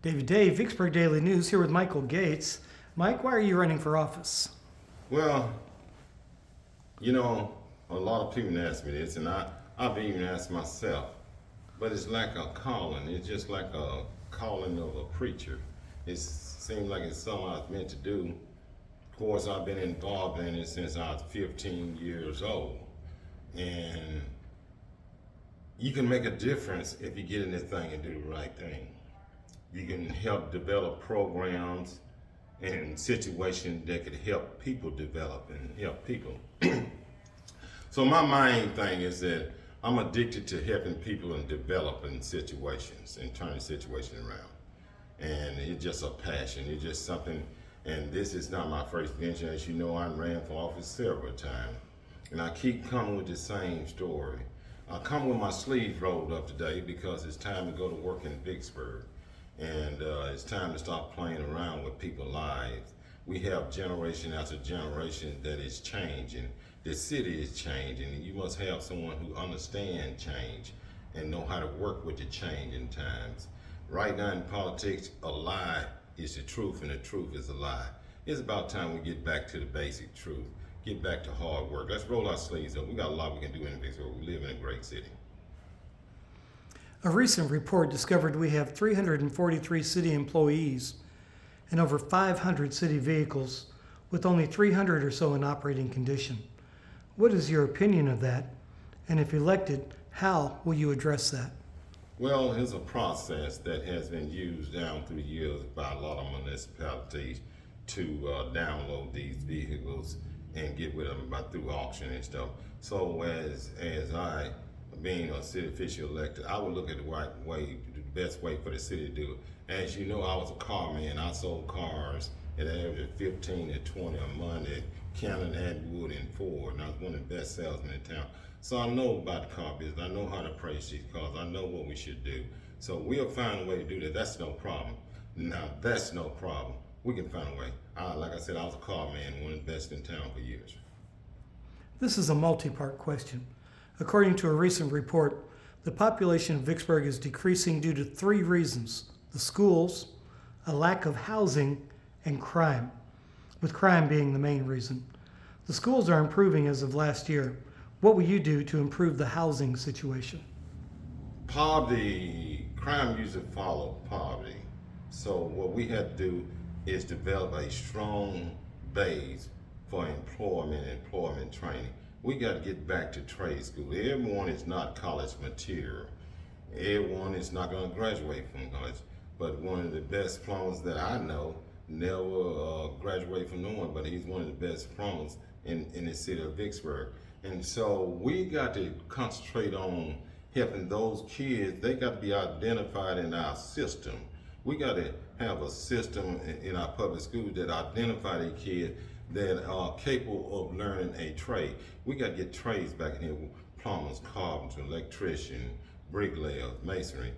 Dave, Vicksburg Daily News here with Michael Gates. Mike, why are you running for office? Well, a lot of people ask me this, and I've even asked myself, but it's like a calling. It's just like a calling of a preacher. It seems like it's something I was meant to do. Of course, I've been involved in it since I was 15 years old. And you can make a difference if you get in this thing and do the right thing. You can help develop programs and situations that could help people develop and help people. So my main thing is that I'm addicted to helping people and developing situations and turning situations around. And it's just a passion. It's just something, and this is not my first venture. As you know, I ran for office several times. And I keep coming with the same story. I come with my sleeves rolled up today because it's time to go to work in Vicksburg. And it's time to stop playing around with people's lives. We have generation after generation that is changing. The city is changing, and you must have someone who understands change and know how to work with the changing times. Right now in politics, a lie is the truth, and the truth is a lie. It's about time we get back to the basic truth, get back to hard work. Let's roll our sleeves up. We got a lot we can do in Vicksburg. We live in a great city. A recent report discovered we have 343 city employees and over 500 city vehicles, with only 300 or so in operating condition. What is your opinion of that? And if elected, how will you address that? Well, it's a process that has been used down through the years by a lot of municipalities to download these vehicles and get rid of them through auction and stuff. So as I, being a city official elected, I would look at the right way, the best way for the city to do it. As you know, I was a car man. I sold cars at an average of 15 to 20 a month at Cannon, Atwood, and Ford, and I was one of the best salesmen in town. So I know about the car business. I know how to price these cars. I know what we should do. So we'll find a way to do that. That's no problem. Now, that's no problem. We can find a way. Like I said, I was a car man, one of the best in town for years. This is a multi-part question. According to a recent report, the population of Vicksburg is decreasing due to 3 reasons: the schools, a lack of housing, and crime, with crime being the main reason. The schools are improving as of last year. What will you do to improve the housing situation? Poverty, crime usually follow poverty. So what we have to do is develop a strong base for employment training. We got to get back to trade school. Everyone is not college material. Everyone is not going to graduate from college. But one of the best plumbers that I know never graduated from no one, but he's one of the best plumbers in the city of Vicksburg. And so we got to concentrate on helping those kids. They got to be identified in our system. We got to have a system in our public schools that identify the kids that are capable of learning a trade. We got to get trades back in here: plumbers, carpenters, electrician, bricklayers, masonry.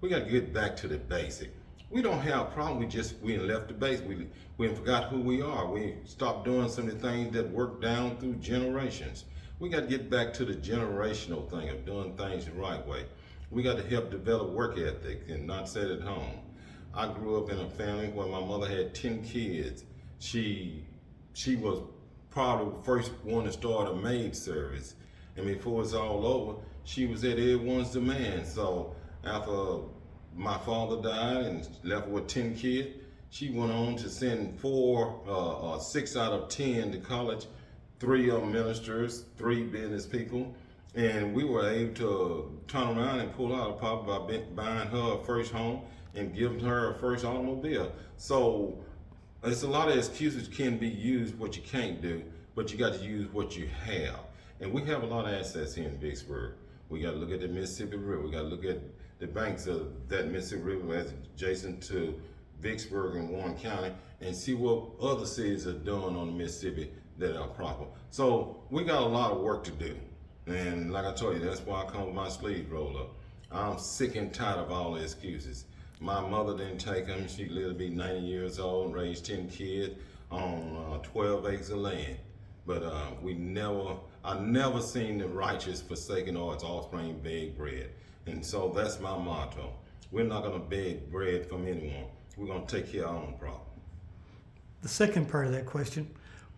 We got to get back to the basic. We don't have a problem. We left the base. We forgot who we are. We stopped doing some of the things that worked down through generations. We got to get back to the generational thing of doing things the right way. We got to help develop work ethic and not sit at home. I grew up in a family where my mother had 10 kids. She was probably the first one to start a maid service. And before it's all over, she was at everyone's demand. So after my father died and left her with 10 kids, she went on to send 6 out of 10 to college, 3 of them ministers, 3 business people. And we were able to turn around and pull out a profit by buying her a first home and giving her a first automobile. So it's a lot of excuses can be used what you can't do, but you got to use what you have. And we have a lot of assets here in Vicksburg. We got to look at the Mississippi River. We got to look at the banks of that Mississippi River as adjacent to Vicksburg and Warren County, and see what other cities are doing on the Mississippi that are proper. So we got a lot of work to do. And like I told you, that's why I come with my sleeves rolled up. I'm sick and tired of all the excuses. My mother didn't take them. She lived to be 90 years old and raised 10 kids on 12 acres of land. But I never seen the righteous forsaken or its offspring beg bread. And so that's my motto. We're not gonna beg bread from anyone. We're gonna take care of our own problem. The second part of that question,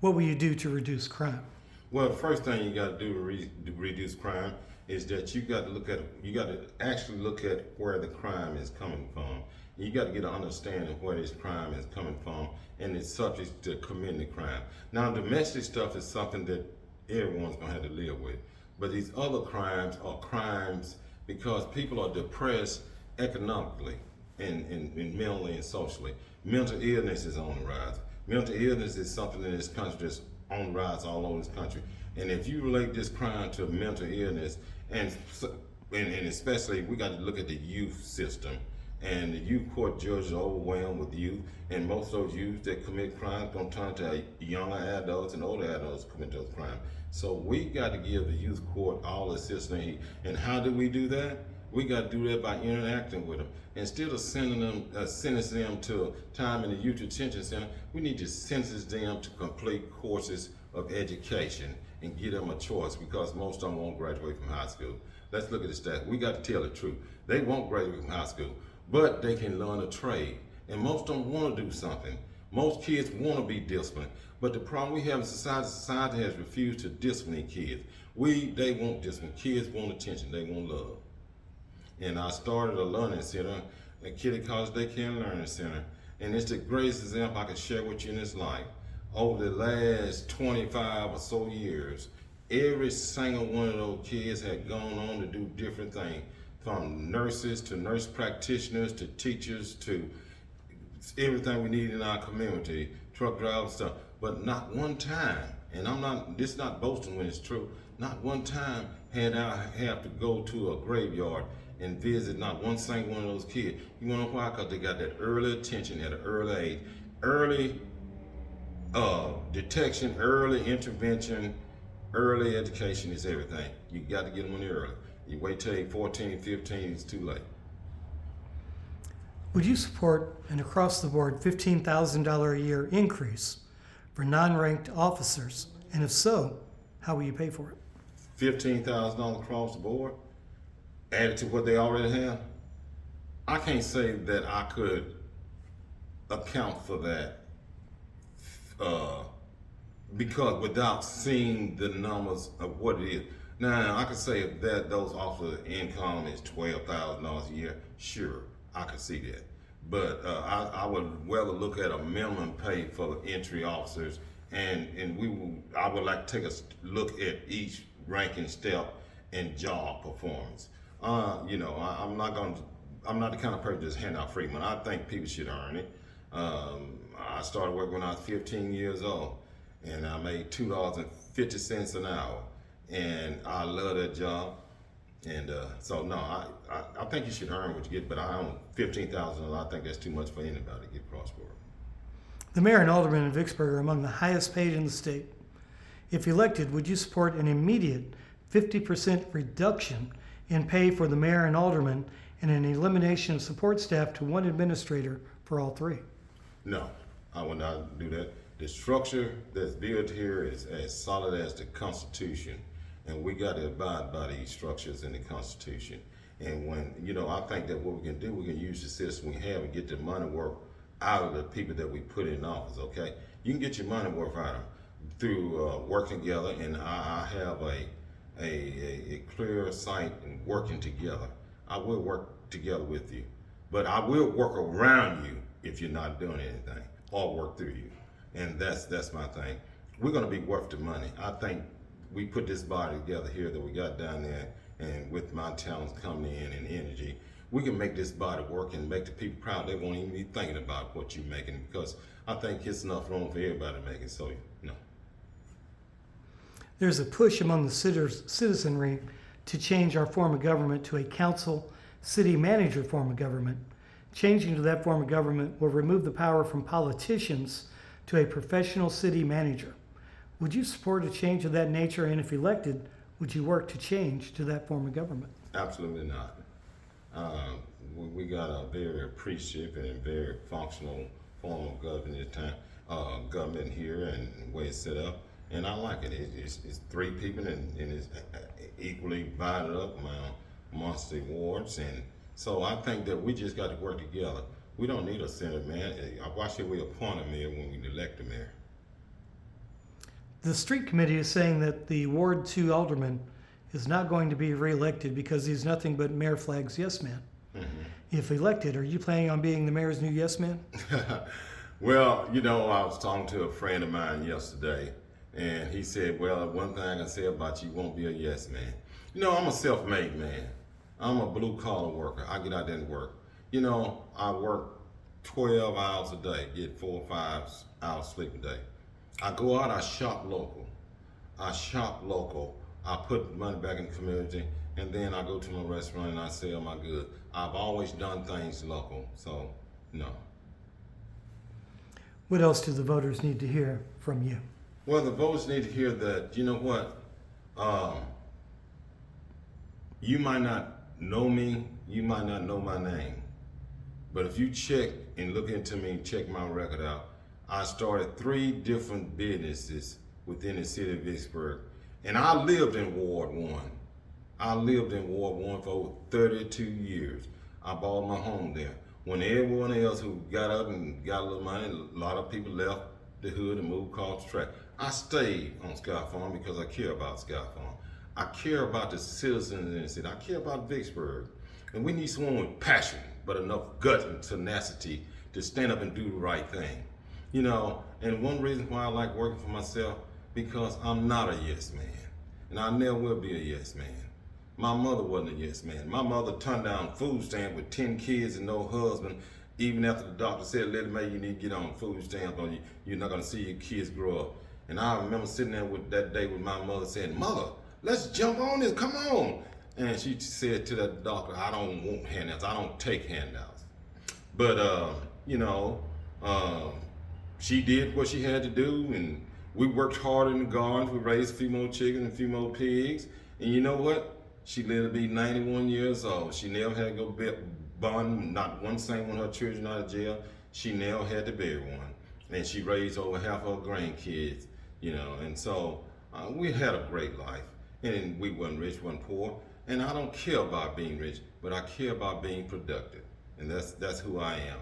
what will you do to reduce crime? Well, the first thing you got to do to reduce crime is that you got to actually look at where the crime is coming from. You got to get an understanding of where this crime is coming from and its subject to committing the crime. Now, domestic stuff is something that everyone's gonna have to live with, but these other crimes are crimes because people are depressed economically and mentally and socially. Mental illness is on the rise. Mental illness is something in this country that's on the rise all over this country. And if you relate this crime to mental illness, and especially we got to look at the youth system, and the youth court judges are overwhelmed with youth, and most of those youth that commit crimes gonna turn to younger adults and older adults commit those crimes. So we got to give the youth court all the assistance they need. And how do we do that? We got to do that by interacting with them. Instead of sentencing them to time in the youth detention center, we need to sentence them to complete courses of education and give them a choice because most of them won't graduate from high school. Let's look at the stats. We got to tell the truth. They won't graduate from high school, but they can learn a trade. And most of them want to do something. Most kids want to be disciplined. But the problem we have in society has refused to discipline kids. They want discipline. Kids want attention. They want love. And I started a learning center, a Kitty College Daycare Learning Center. And it's the greatest example I can share with you in this life. Over the last 25 or so years, every single one of those kids had gone on to do different things, from nurses to nurse practitioners to teachers to everything we need in our community, truck drivers, stuff. But not one time, and this is not boasting when it's true, not one time had I have to go to a graveyard and visit not one single one of those kids. You wanna know why? Because they got that early attention at an early age. Early detection, early intervention, early education is everything. You got to get them in there early. You wait till 14, 15, it's too late. Would you support an across-the-board $15,000 a year increase for non-ranked officers? And if so, how will you pay for it? $15,000 across the board, added to what they already have. I can't say that I could account for that because without seeing the numbers of what it is. Now, I could say that those officers' income is $12,000 a year. Sure, I could see that. But I would rather look at a minimum pay for the entry officers, and I would like to take a look at each ranking step and job performance. I'm not the kind of person to just hand out free money. I think people should earn it. I started working when I was 15 years old, and I made $2.50 an hour, and I love that job. And so no, I think you should earn what you get, but I own $15,000. I think that's too much for anybody to get cross-border. The mayor and alderman in Vicksburg are among the highest paid in the state. If elected, would you support an immediate 50% reduction in pay for the mayor and alderman and an elimination of support staff to one administrator for all three? No, I would not do that. The structure that's built here is as solid as the Constitution, and we got to abide by these structures in the Constitution. And when, I think that what we can do, we can use the system we have and get the money worth out of the people that we put in office, okay? You can get your money worth out of them through working together, and I have a clear sight in working together. I will work together with you, but I will work around you if you're not doing anything, or work through you. And that's my thing. We're gonna be worth the money. I think we put this body together here that we got down there, and with my talents coming in and energy, we can make this body work and make the people proud. They won't even be thinking about what you're making, because I think it's enough room for everybody to make it, so no. There's a push among the citizenry to change our form of government to a council, city manager form of government. Changing to that form of government will remove the power from politicians to a professional city manager. Would you support a change of that nature, and if elected, would you work to change to that form of government? Absolutely not. We got a very appreciative and very functional form of government here, and the way it's set up, and I like it. It's three people, and it's equally divided up amongst the wards. And so I think that we just got to work together. We don't need a senator, man. Why should we appoint a mayor when we elect a mayor? The street committee is saying that the Ward 2 alderman is not going to be reelected because he's nothing but Mayor Flagg's yes man. If elected, are you planning on being the mayor's new yes man? Well, you know, I was talking to a friend of mine yesterday, and he said, well, one thing I can say about you won't be a yes man. You know, I'm a self-made man. I'm a blue-collar worker. I get out there and work. You know, I work 12 hours a day, get 4 or 5 hours sleep a day. I go out, I shop local. I put money back in the community, and then I go to my restaurant and I sell my goods. I've always done things local, so no. What else do the voters need to hear from you? Well, the voters need to hear that, you know what, you might not know me, you might not know my name, but if you check and look into me, check my record out, I started 3 different businesses within the city of Vicksburg, and I lived in Ward 1. I lived in Ward 1 for over 32 years. I bought my home there. When everyone else who got up and got a little money, a lot of people left the hood and moved across the track. I stayed on Sky Farm because I care about Sky Farm. I care about the citizens in the city. I care about Vicksburg. And we need someone with passion, but enough gut and tenacity to stand up and do the right thing. You know, and one reason why I like working for myself, because I'm not a yes man. And I never will be a yes man. My mother wasn't a yes man. My mother turned down food stamp with 10 kids and no husband, even after the doctor said, Lily Mae, you need to get on food stamp or you're not gonna see your kids grow up. And I remember sitting there with that day with my mother saying, Mother, let's jump on this, come on. And she said to that doctor, I don't want handouts, I don't take handouts. But, you know, she did what she had to do, and we worked hard in the gardens. We raised a few more chickens and a few more pigs. And you know what? She lived to be 91 years old. She never had to go bond, not one single one of her children out of jail. She never had to bury one. And she raised over half of her grandkids, you know. And so we had a great life. And we wasn't rich, wasn't poor. And I don't care about being rich, but I care about being productive. And that's who I am.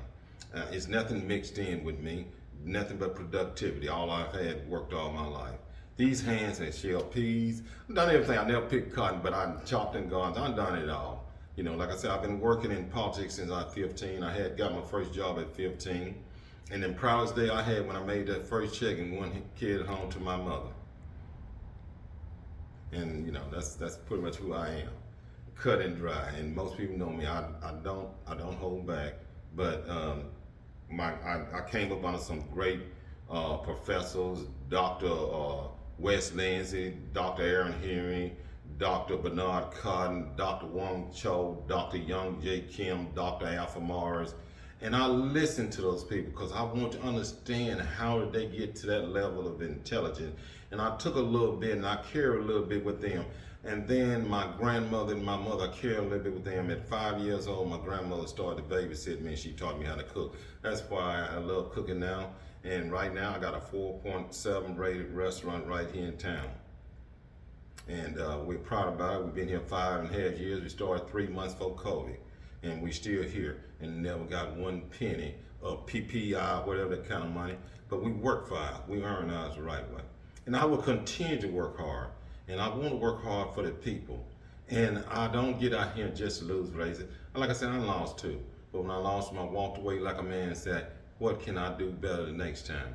It's nothing mixed in with me. Nothing but productivity. All I've had worked all my life. These hands have shelled peas. I've done everything. I never picked cotton, but I chopped in gardens. I've done it all. You know, like I said, I've been working in politics since I was 15. I had got my first job at 15. And the proudest day I had when I made that first check and one kid home to my mother. And you know, that's pretty much who I am. Cut and dry. And most people know me. I don't hold back. But I came up under some great professors, Dr. Wes Lindsay, Dr. Aaron Henry, Dr. Bernard Cotton, Dr. Wong Cho, Dr. Young J. Kim, Dr. Alpha Morris. And I listened to those people because I want to understand how did they get to that level of intelligence. And I took a little bit and I carried a little bit with them. And then my grandmother and my mother, I carried a little bit with them. At 5 years old, my grandmother started to babysit me and she taught me how to cook. That's why I love cooking now. And right now I got a 4.7 rated restaurant right here in town. And we're proud about it. We've been here 5.5 years. We started 3 months before COVID. And we still here and never got 1 penny of PPI, whatever that kind of money. But we work for ours. We earn ours the right way. And I will continue to work hard. And I want to work hard for the people. And I don't get out here just to lose races. Like I said, I lost too. But when I lost them, I walked away like a man and said, what can I do better the next time?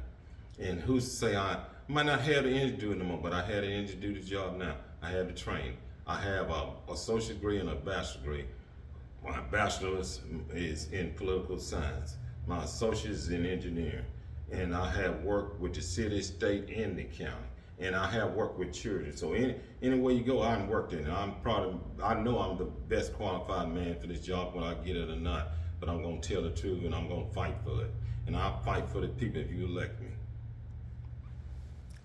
And who's to say I might not have the energy to do it anymore, but I had the energy to do the job now. I have the training. I have an associate degree and a bachelor's degree. My bachelor's is in political science. My associate is in engineering. And I have worked with the city, state, and the county. And I have worked with children. So anywhere you go, I've worked in it. I know I'm the best qualified man for this job, whether I get it or not. But I'm going to tell the truth and I'm going to fight for it. And I'll fight for the people if you elect me.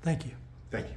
Thank you. Thank you.